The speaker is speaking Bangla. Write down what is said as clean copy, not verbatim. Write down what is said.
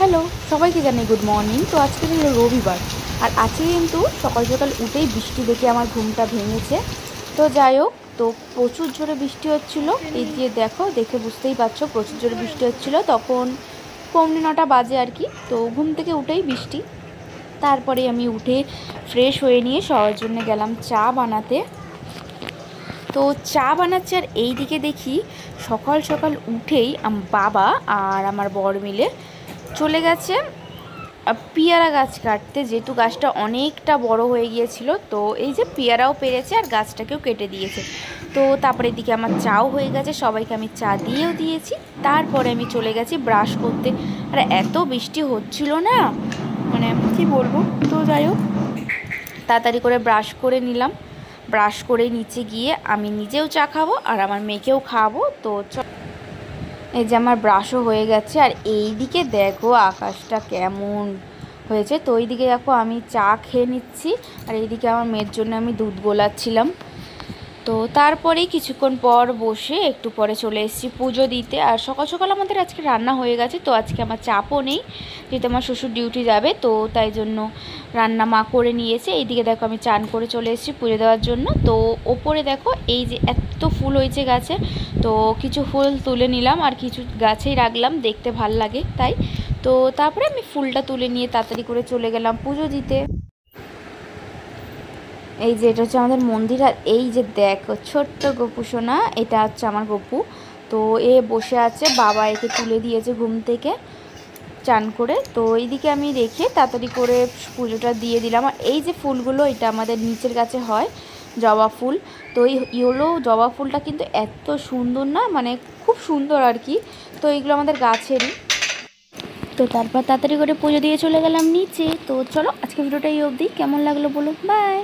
হ্যালো, সবাইকে জানাই গুড মর্নিং। তো আজকে হলো রবিবার, আর আজকে কিন্তু সকাল সকাল উঠেই বৃষ্টি দেখে আমার ঘুমটা ভেঙেছে। তো যাই হোক, তো প্রচুর জোরে বৃষ্টি হচ্ছিল। এই যে দেখো, দেখে বুঝতেই পারছো প্রচুর জোরে বৃষ্টি হচ্ছিল। তখন 9:45 বাজে আর কি। তো ঘুম থেকে উঠেই বৃষ্টি। তারপরে আমি উঠে ফ্রেশ হয়ে নিয়ে সবার জন্য গেলাম চা বানাতে। তো চা বানাচ্ছে, আর এই দিকে দেখি সকাল সকাল উঠেই বাবা আর আমার বর মিলে চলে গেছে পেয়ারা গাছ কাটতে, যেহেতু গাছটা অনেকটা বড় হয়ে গিয়েছিল। তো এই যে পেয়ারাও পেরেছে আর গাছটাকেও কেটে দিয়েছে। তো তারপরে এদিকে আমার চাও হয়ে গেছে, সবাইকে আমি চা দিয়েও দিয়েছি। তারপরে আমি চলে গেছি ব্রাশ করতে। আর এত বৃষ্টি হচ্ছিল না, মানে কি বলবো। তো যাই হোক, তাড়াতাড়ি করে ব্রাশ করে নিলাম। ব্রাশ করে নিচে গিয়ে আমি নিজেও চা খাবো আর আমার মেয়েকেও খাওয়াবো। তো এই যে আমার ব্রাশও হয়ে গেছে, আর এই দিকে দেখো আকাশটা কেমন হয়েছে। তো এইদিকে দেখো আমি চা খেয়ে নিচ্ছি, আর এইদিকে আমার মেয়ের জন্য আমি দুধ গোলাচ্ছিলাম। তো তারপরেই কিছুক্ষণ পর বসে একটু পরে চলে এসেছি পুজো দিতে। আর সকাল সকাল আমাদের আজকে রান্না হয়ে গেছে, তো আজকে আমার চাপও নেই, যেহেতু আমার শ্বশুর ডিউটি যাবে। তো তাই জন্য রান্না মা করে নিয়েছে। এইদিকে দেখো আমি চান করে চলে এসেছি পুজো দেওয়ার জন্য। তো ওপরে দেখো এই যে এত ফুল হয়েছে গাছে, তো কিছু ফুল তুলে নিলাম আর কিছু গাছেই রাখলাম, দেখতে ভাল লাগে তাই। তো তারপরে আমি ফুলটা তুলে নিয়ে তাড়াতাড়ি করে চলে গেলাম পুজো দিতে। এই যে এটা হচ্ছে আমাদের মন্দির, আর এই যে দেখো ছোট্ট গপু সোনা, এটা হচ্ছে আমার গপু। তো এ বসে আছে, বাবা একে তুলে দিয়েছে ঘুম থেকে চান করে। তো এইদিকে আমি রেখে তাড়াতাড়ি করে পুজোটা দিয়ে দিলাম। আর এই যে ফুলগুলো, এটা আমাদের নিচের কাছে হয় জবা ফুল। তো এই ইয়েলো জবা ফুলটা কিন্তু এত সুন্দর না, মানে খুব সুন্দর আর কি। তো এইগুলো আমাদের গাছেরই। তো তারপর তাড়াতাড়ি করে পুজো দিয়ে চলে গেলাম নিচে। তো চলো, আজকে ভিডিওটা এই অবধি। কেমন লাগলো বলো, বাই।